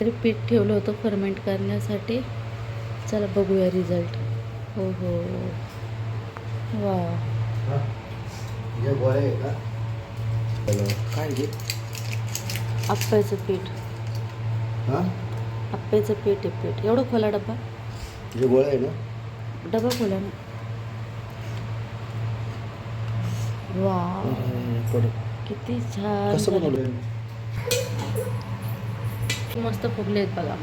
तरी पीठ ठेवलं होतं फर्मेंट करण्यासाठी. चला बघूया रिझल्ट. हो हो, वा. काय घे आप्याचं पीठ. आप्याचं पीठ आहे. पीठ एवढं खोला डब्बा. हे गोळा आहे ना. डबा खोला ना. वा, किती छान. कसं बनवलं. मस्त फुगले आहेत बघा.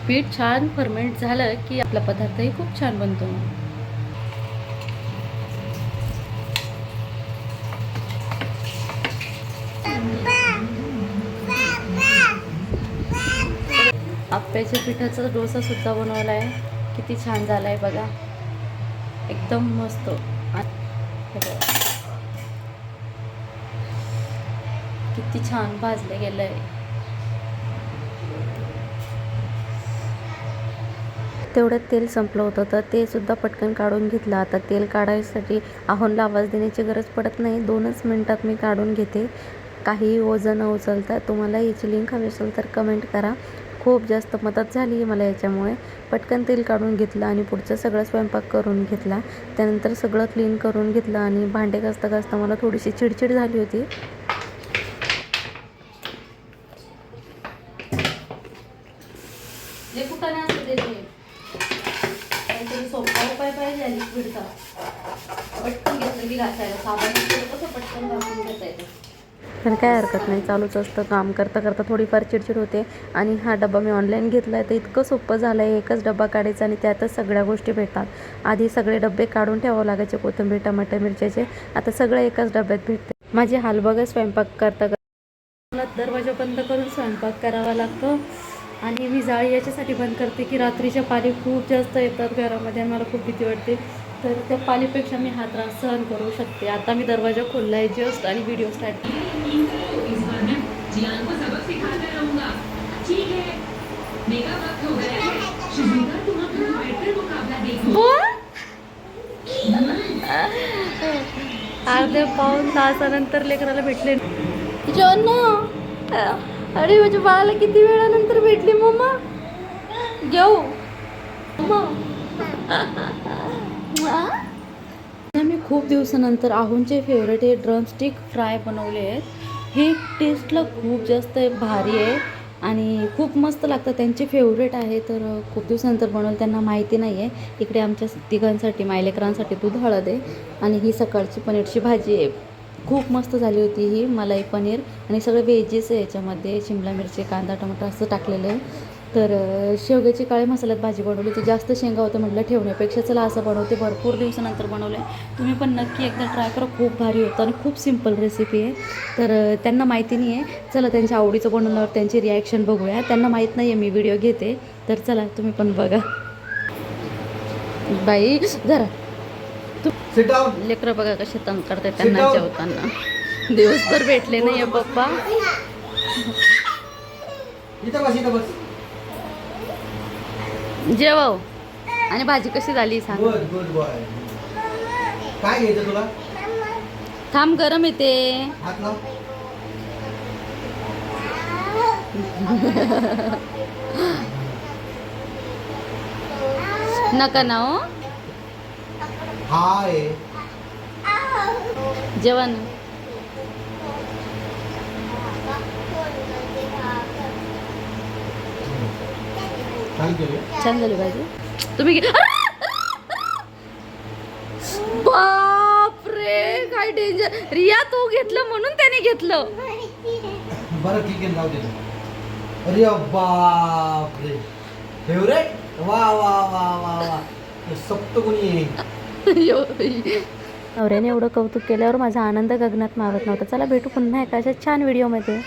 पीठ छान फर्मेंट झालं की आपला पदार्थही खूप छान बनतो. आप्याच्या पिठाचा डोसा सुद्धा बनवला आहे. किती छान झाला आहे बघा, एकदम मस्त. किती छान भाजलं गेलं आहे. तेवढ्यात तेल संपलं होतं तर ते सुद्धा पटकन काढून घेतलं. आता तेल काढायसाठी आहोनला आवाज देण्याची गरज पडत नाही. 2च मिनटात मी काढून घेते. काही वजन उचलता. तुम्हाला याची लिंक हवी असेल तर कमेंट करा. खूप जास्त मदत झाली मला याच्यामुळे. पटकन तेल काढून घेतलं आणि पुढचं सगळं स्वयंपाक करून घेतला. त्यानंतर सगळं क्लीन करून घेतलं आणि भांडे घासता घासता मला थोडीशी चिडचिड झाली होती. सोपा उपाय पाहिजे लिक्विडचा. पटकन घेतलं की घासायला. साबण कसं पटकन घासून घेता येतं. पण काय हरकत नाही, चालूच असतं. काम करता करता थोडीफार चिडचिड होते. आणि हा डबा मी ऑनलाईन घेतला आहे तर इतकं सोपं झालं आहे. एकच डबा काढायचा आणि त्यातच सगळ्या गोष्टी भेटतात. आधी सगळे डबे काढून ठेवावं लागायचे, कोथिंबीर टमाटर मिरच्याचे. आता सगळं एकाच डब्यात भेटते. माझे हाल बघा, स्वयंपाक करता मला दरवाजा बंद करून स्वयंपाक करावा लागतो. आणि मी जाळी याच्यासाठी बंद करते की रात्रीच्या पाली खूप जास्त येतात घरामध्ये आणि मला खूप भीती वाटते. तर त्या पालीपेक्षा मी हा त्रास सहन करू शकते. आता मी दरवाजा खोलला आहे जस्ट आणि व्हिडिओ स्टार्ट. अर्ध्या पाऊण तासानंतर लेकराला भेटले. अरे माझ्या बाळाला किती वेळानंतर भेटली मम्मा. घेऊ मी खूप दिवसानंतर आहोंचे फेवरेट हे ड्रमस्टिक फ्राय बनवले आहेत. हे टेस्टला खूप जास्त भारी आहे आणि खूप मस्त लागतं. त्यांचे फेवरेट आहे. तर खूप दिवसानंतर बनवलं, त्यांना माहिती नाही आहे. इकडे आमच्या तिघांसाठी, मायलेकरांसाठी दूध हळद आहे आणि ही सकाळची पनीरची भाजी आहे. खूप मस्त झाली होती ही मलाई पनीर. आणि सगळे व्हेजेस आहे याच्यामध्ये. शिमला मिरची, कांदा, टमाटर असं टाकलेलं आहे. तर शेवग्याची काळी मसाल्यात भाजी बनवली. तर जास्त शेंगा होतं, म्हटलं ठेवण्यापेक्षा चला असं बनवते. भरपूर दिवसानंतर बनवलं आहे. तुम्ही पण नक्की एकदा ट्राय करा. खूप भारी होतं आणि खूप सिम्पल रेसिपी आहे. तर त्यांना माहिती नाही आहे. चला त्यांच्या आवडीचं बनवल्यावर त्यांची रिॲक्शन बघूया. त्यांना माहीत नाही आहे मी व्हिडिओ घेते. तर चला तुम्ही पण बघा. बाई जरा लेकरं बघा कसे तंग करतात त्यांना जेवताना. दिवसभर भेटले नाही आहे पप्पा. जेवाव. आणि भाजी कशी झाली सांग. काय घ्यायचं तुला. थांब, गरम येते. नका ना हो. हाय जेवण छान झाली भाजी. तुम्ही बाप रे, काय डेंजर. रिया तू घेतलं म्हणून त्याने घेतलं. बरं ठीक आहे, जाऊ दे. अरे बाप रे, फेवरेट. वा वा वा वा वा, सप्तगुणी. नवऱ्याने एवढं कौतुक केल्यावर माझा आनंद गगनात मावत नव्हता. चला भेटू पुन्हा एका अशा छान व्हिडिओमध्ये.